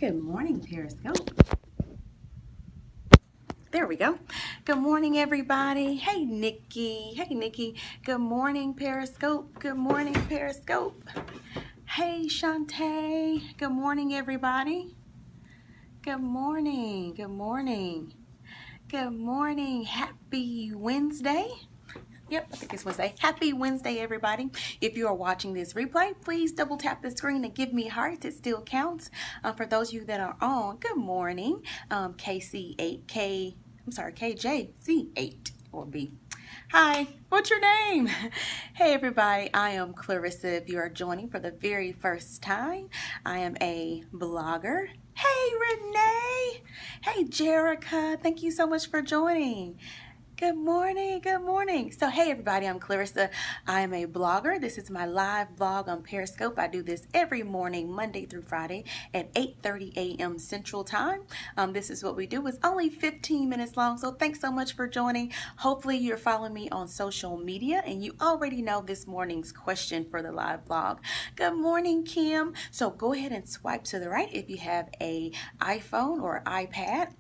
Good morning, Periscope. There we go. Good morning, everybody. Hey, Nikki. Hey, Nikki. Good morning, Periscope. Good morning, Periscope. Hey, Shantae. Good morning, everybody. Good morning. Good morning. Good morning. Happy Wednesday. Yep, I think it's Wednesday. Happy Wednesday, everybody. If you are watching this replay, please double tap the screen and give me hearts. It still counts. For those of you that are on, good morning. KJC8 or B. Hi, what's your name? Hey, everybody. I am Clarissa. If you are joining for the very first time, I am a blogger. Hey, Renee. Hey, Jerica. Thank you so much for joining. Good morning, good morning. So hey everybody, I'm Clarissa. I am a blogger. This is my live vlog on Periscope. I do this every morning, Monday through Friday at 8:30 a.m. Central Time. This is what we do. It's only 15 minutes long, so thanks so much for joining. Hopefully you're following me on social media and you already know this morning's question for the live vlog. Good morning, Kim. So go ahead and swipe to the right if you have a iPhone or iPad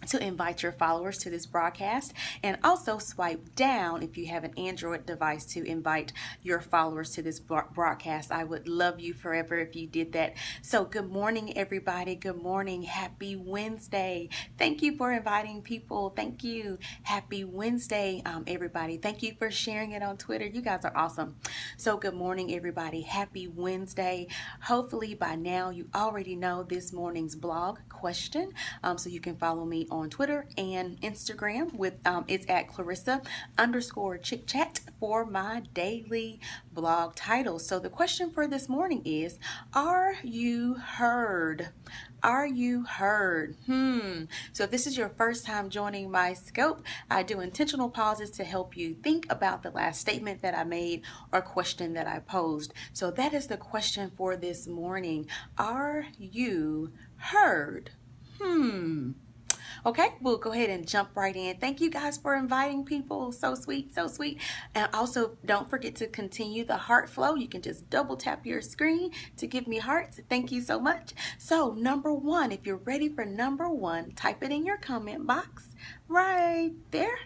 to invite your followers to this broadcast, and also swipe down if you have an Android device to invite your followers to this broadcast. I would love you forever if you did that. So good morning, everybody. Good morning. Happy Wednesday. Thank you for inviting people. Thank you. Happy Wednesday, everybody. Thank you for sharing it on Twitter. You guys are awesome. So good morning, everybody. Happy Wednesday. Hopefully by now you already know this morning's blog question, so you can follow me on Twitter and Instagram with it's at Clarissa_Chick Chat for my daily blog titles. So the question for this morning is, are you heard? Are you heard? So if this is your first time joining my scope, I do intentional pauses to help you think about the last statement that I made or question that I posed. So that is the question for this morning. Are you heard? Okay, we'll go ahead and jump right in. Thank you guys for inviting people. So sweet, so sweet. And also, don't forget to continue the heart flow. You can just double tap your screen to give me hearts. Thank you so much. So, number one, if you're ready for number one, type it in your comment box right there.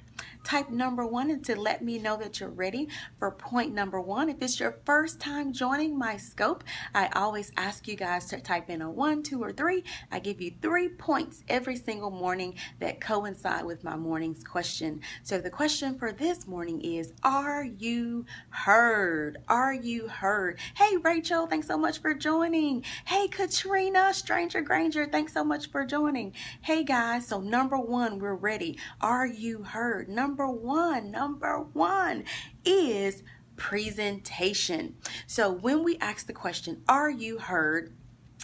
Type number one and to let me know that you're ready for point number one. If it's your first time joining my scope, I always ask you guys to type in a 1, 2, or 3. I give you 3 points every single morning that coincide with my morning's question. So the question for this morning is, are you heard? Are you heard? Hey, Rachel, thanks so much for joining. Hey, Katrina, Stranger Granger, thanks so much for joining. Hey, guys, so number one, we're ready. Are you heard? Number one is presentation. So when we ask the question, are you heard?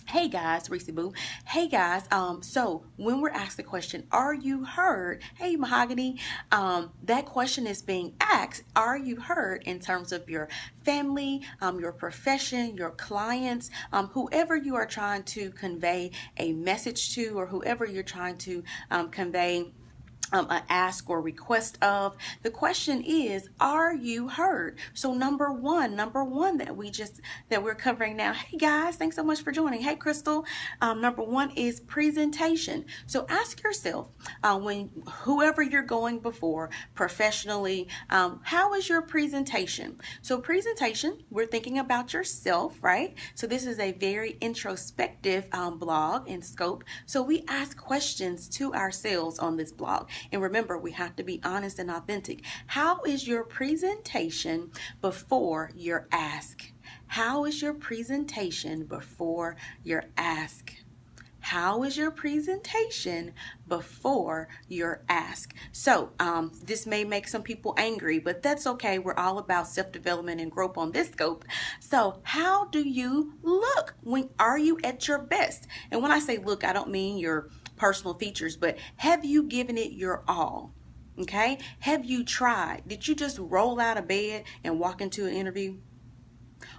Hey guys, Reese Boo. Hey guys, so when we're asked the question, are you heard? Hey Mahogany, that question is being asked, are you heard, in terms of your family, your profession, your clients, whoever you are trying to convey a message to, or whoever you're trying to convey an ask or request of. The question is, are you heard? So number one that we're covering now. Hey guys, thanks so much for joining. Hey Crystal, number one is presentation. So ask yourself, when whoever you're going before professionally, how is your presentation? So presentation, we're thinking about yourself, right? So this is a very introspective blog and scope. So we ask questions to ourselves on this blog. And remember, we have to be honest and authentic. How is your presentation before your ask? How is your presentation before your ask? How is your presentation before your ask? So this may make some people angry, but that's okay. We're all about self-development and growth on this scope. So how do you look? When are you at your best? And when I say look, I don't mean your personal features, but have you given it your all? Okay, have you tried? Did you just roll out of bed and walk into an interview?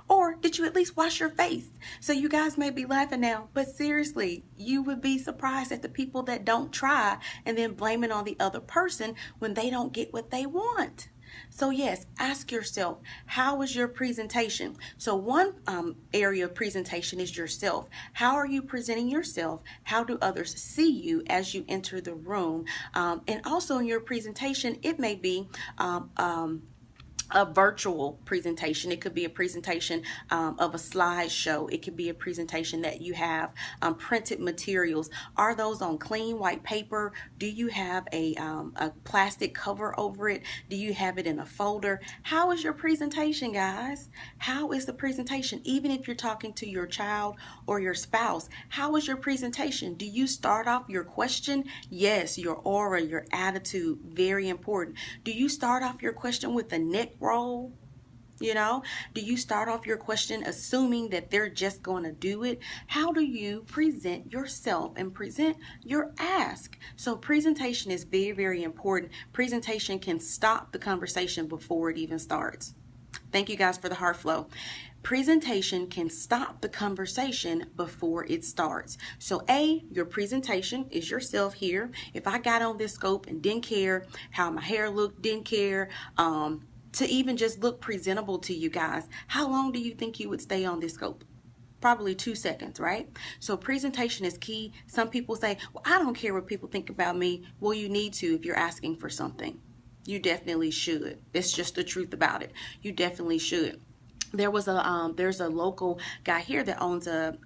Or did you at least wash your face? So you guys may be laughing now, but seriously, you would be surprised at the people that don't try and then blame it on the other person when they don't get what they want. So yes, ask yourself, how is your presentation? So one area of presentation is yourself. How are you presenting yourself? How do others see you as you enter the room? And also in your presentation, it may be a virtual presentation. It could be a presentation of a slideshow. It could be a presentation that you have printed materials. Are those on clean white paper? Do you have a plastic cover over it? Do you have it in a folder? How is your presentation, guys? How is the presentation? Even if you're talking to your child or your spouse, how is your presentation? Do you start off your question? Yes, your aura, your attitude, very important. Do you start off your question with a neck roll? You know, do you start off your question assuming that they're just going to do it? How do you present yourself and present your ask? So presentation is very, very important. Presentation can stop the conversation before it even starts. Thank you guys for the heart flow. Presentation can stop the conversation before it starts. So your presentation is yourself here. If I got on this scope and didn't care how my hair looked, didn't care to even just look presentable to you guys, how long do you think you would stay on this scope? Probably 2 seconds, right? So presentation is key. Some people say, well, I don't care what people think about me. Well, you need to if you're asking for something. You definitely should. That's just the truth about it. You definitely should. There's a local guy here that owns a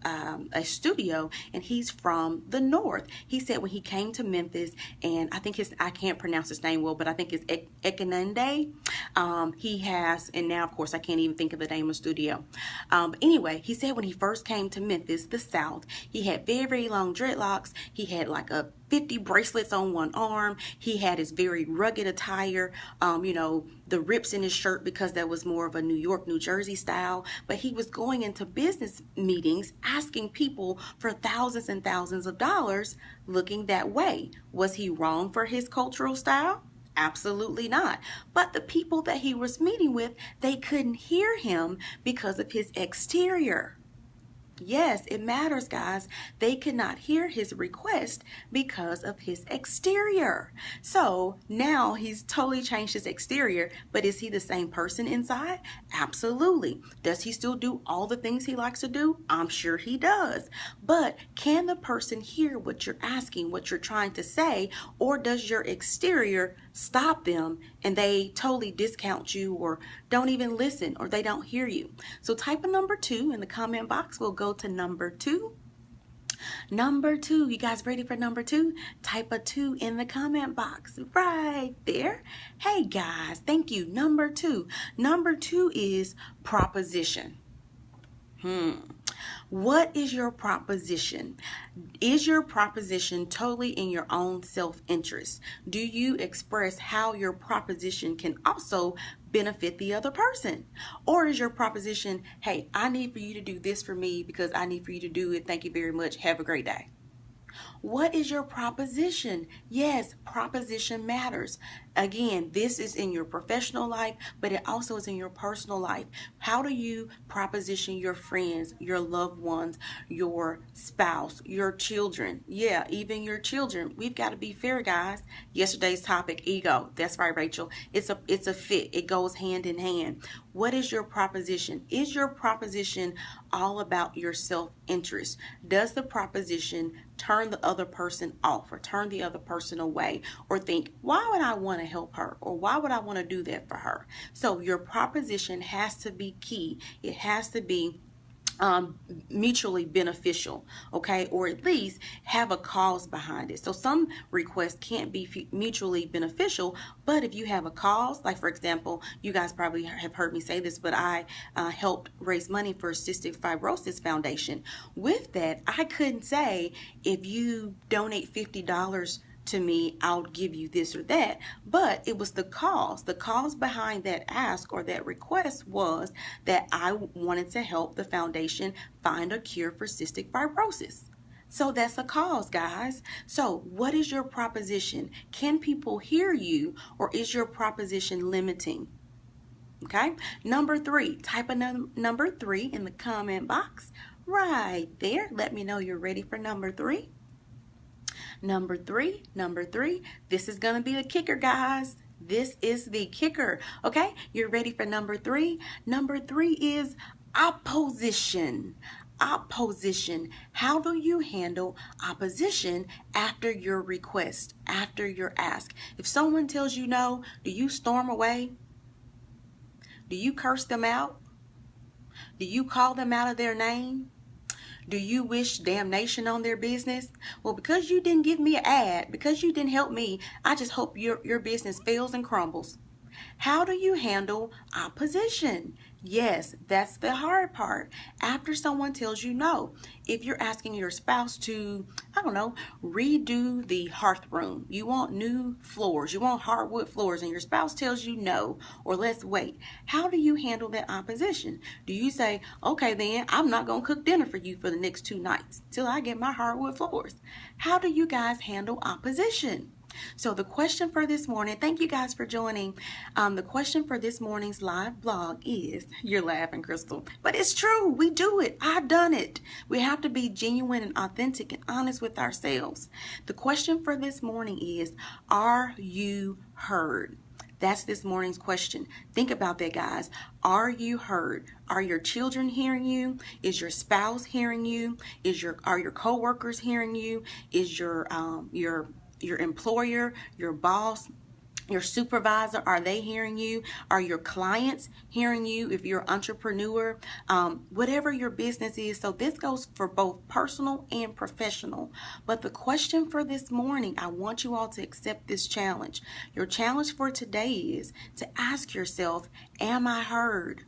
studio, and he's from the north. He said when he came to Memphis, and I can't pronounce his name well, but I think it's Ekanande. He has, and now of course I can't even think of the name of the studio. But anyway, he said when he first came to Memphis, the South, he had very, very long dreadlocks. He had like 50 bracelets on one arm. He had his very rugged attire, the rips in his shirt because that was more of a New York, New Jersey style. But he was going into business meetings asking people for thousands and thousands of dollars looking that way. Was he wrong for his cultural style? Absolutely not. But the people that he was meeting with, they couldn't hear him because of his exterior. Yes, it matters, guys. They could not hear his request because of his exterior. So now he's totally changed his exterior, but is he the same person inside? Absolutely. Does he still do all the things he likes to do? I'm sure he does. But can the person hear what you're asking, what you're trying to say, or does your exterior stop them and they totally discount you or don't even listen or they don't hear you? So type a number 2 in the comment box. We'll go to number 2. Number 2, you guys ready for number 2? Type a 2 in the comment box right there. Hey guys, thank you. Number 2. Number 2 is proposition. What is your proposition? Is your proposition totally in your own self-interest? Do you express how your proposition can also benefit the other person? Or is your proposition, hey, I need for you to do this for me because I need for you to do it. Thank you very much. Have a great day. What is your proposition? Yes, proposition matters. Again, this is in your professional life, but it also is in your personal life. How do you proposition your friends, your loved ones, your spouse, your children? Yeah, even your children. We've got to be fair, guys. Yesterday's topic, ego. That's right, Rachel. It's a fit. It goes hand in hand. What is your proposition? Is your proposition all about your self-interest? Does the proposition turn the other person off or turn the other person away or think, why would I want to help her or why would I want to do that for her? So your proposition has to be key. It has to be mutually beneficial, okay, or at least have a cause behind it. So some requests can't be mutually beneficial, but if you have a cause, like for example, you guys probably have heard me say this, but I helped raise money for Cystic Fibrosis Foundation. With that, I couldn't say if you donate $50 to me, I'll give you this or that, but it was the cause. The cause behind that ask or that request was that I wanted to help the foundation find a cure for cystic fibrosis. So that's a cause, guys. So what is your proposition? Can people hear you, or is your proposition limiting? Okay, number 3, type a number 3 in the comment box right there. Let me know you're ready for number 3. Number three, this is going to be the kicker, guys. This is the kicker. Okay, you're ready for number 3? Number 3 is opposition. Opposition. How do you handle opposition after your request, after your ask? If someone tells you no, do you storm away? Do you curse them out? Do you call them out of their name? Do you wish damnation on their business? Well, because you didn't give me an ad, because you didn't help me, I just hope your business fails and crumbles. How do you handle opposition? Yes, that's the hard part. After someone tells you no, if you're asking your spouse to, I don't know, redo the hearth room, you want new floors, you want hardwood floors, and your spouse tells you no, or let's wait. How do you handle that opposition? Do you say, okay, then I'm not going to cook dinner for you for the next 2 nights till I get my hardwood floors? How do you guys handle opposition? So the question for this morning, thank you guys for joining. The question for this morning's live blog is, you're laughing, Crystal, but it's true. We do it. I've done it. We have to be genuine and authentic and honest with ourselves. The question for this morning is, are you heard? That's this morning's question. Think about that, guys. Are you heard? Are your children hearing you? Is your spouse hearing you? Are your coworkers hearing you? Is your employer, your boss, your supervisor, are they hearing you? Are your clients hearing you if you're an entrepreneur? Whatever your business is. So this goes for both personal and professional. But the question for this morning, I want you all to accept this challenge. Your challenge for today is to ask yourself, am I heard?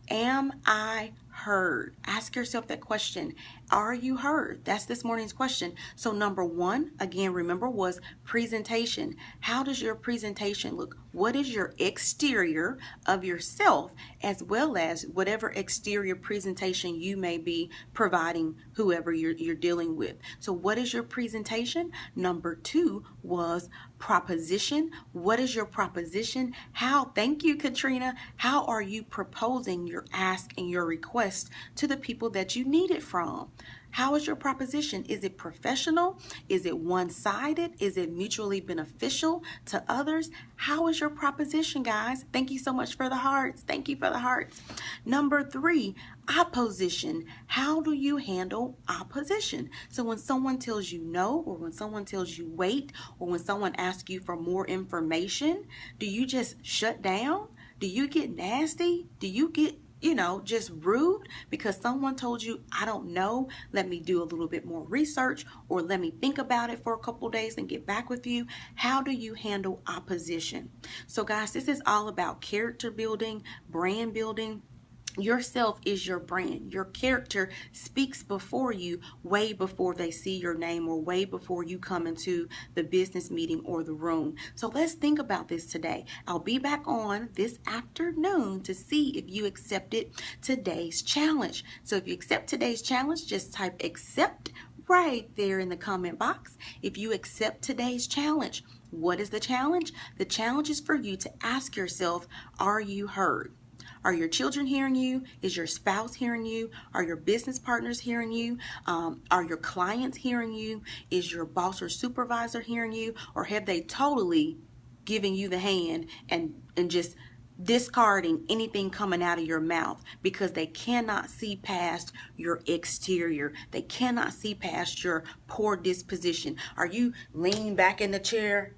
Am I heard? Ask yourself that question. Are you heard? That's this morning's question. So number 1, again, remember, was presentation. How does your presentation look? What is your exterior of yourself, as well as whatever exterior presentation you may be providing whoever you're dealing with? So what is your presentation? Number 2 was proposition. What is your proposition? Thank you, Katrina. How are you proposing your ask and your request to the people that you need it from? How is your proposition? Is it professional? Is it one-sided? Is it mutually beneficial to others? How is your proposition, guys? Thank you so much for the hearts. Thank you for the hearts. Number 3, opposition. How do you handle opposition? So when someone tells you no, or when someone tells you wait, or when someone asks you for more information, do you just shut down? Do you get nasty? Do you get just rude because someone told you, I don't know, let me do a little bit more research, or let me think about it for a couple days and get back with you? How do you handle opposition? So guys, this is all about character building, brand building. Yourself is your brand. Your character speaks before you, way before they see your name, or way before you come into the business meeting or the room. So let's think about this today. I'll be back on this afternoon to see if you accepted today's challenge. So if you accept today's challenge, just type accept right there in the comment box. If you accept today's challenge, what is the challenge? The challenge is for you to ask yourself, are you heard? Are your children hearing you? Is your spouse hearing you? Are your business partners hearing you? Are your clients hearing you? Is your boss or supervisor hearing you? Or have they totally given you the hand and just discarding anything coming out of your mouth because they cannot see past your exterior? They cannot see past your poor disposition. Are you leaning back in the chair?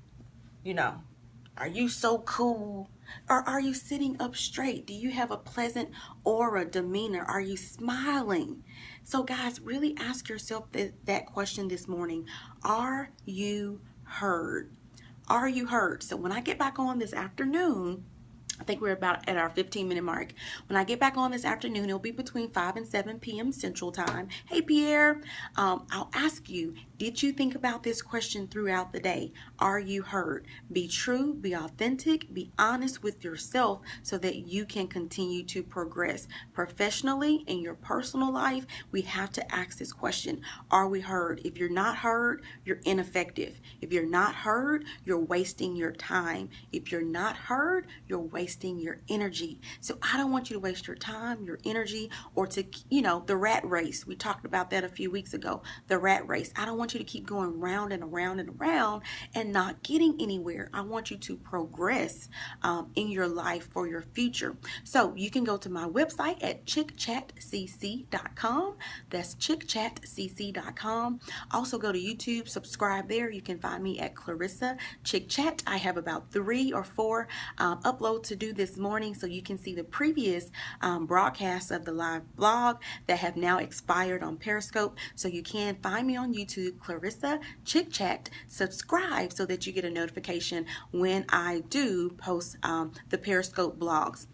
Are you so cool? Or are you sitting up straight? Do you have a pleasant aura, demeanor? Are you smiling? So guys, really ask yourself that question this morning. Are you heard? Are you heard? So when I get back on this afternoon, I think we're about at our 15-minute mark. When I get back on this afternoon, it'll be between 5 and 7 p.m. Central Time. Hey, Pierre, I'll ask you, did you think about this question throughout the day? Are you heard? Be true, be authentic, be honest with yourself so that you can continue to progress. Professionally, in your personal life, we have to ask this question. Are we heard? If you're not heard, you're ineffective. If you're not heard, you're wasting your time. If you're not heard, you're wasting your energy. So I don't want you to waste your time, your energy, or to, the rat race. We talked about that a few weeks ago. The rat race. I don't want want you to keep going round and around and around and not getting anywhere. I want you to progress in your life for your future. So you can go to my website at chickchatcc.com. That's chickchatcc.com. Also go to YouTube, subscribe there. You can find me at Clarissa Chick Chat. I have about 3 or 4 uploads to do this morning, so you can see the previous broadcasts of the live blog that have now expired on Periscope. So you can find me on YouTube, Clarissa Chick Chat. Subscribe so that you get a notification when I do post the Periscope blogs.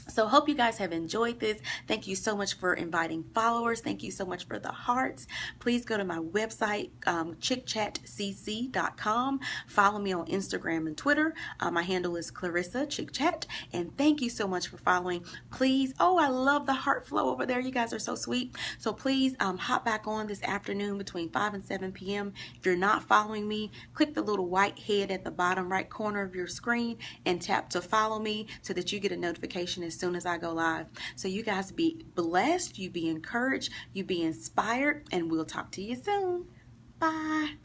So hope you guys have enjoyed this. Thank you so much for inviting followers. Thank you so much for the hearts. Please go to my website, chickchatcc.com. Follow me on Instagram and Twitter. My handle is Clarissa Chick Chat. And thank you so much for following. Please, oh, I love the heart flow over there. You guys are so sweet. So please hop back on this afternoon between 5 and 7 p.m. If you're not following me, click the little white head at the bottom right corner of your screen and tap to follow me so that you get a notification as soon as I go live. So you guys be blessed, you be encouraged, you be inspired, and we'll talk to you soon. Bye.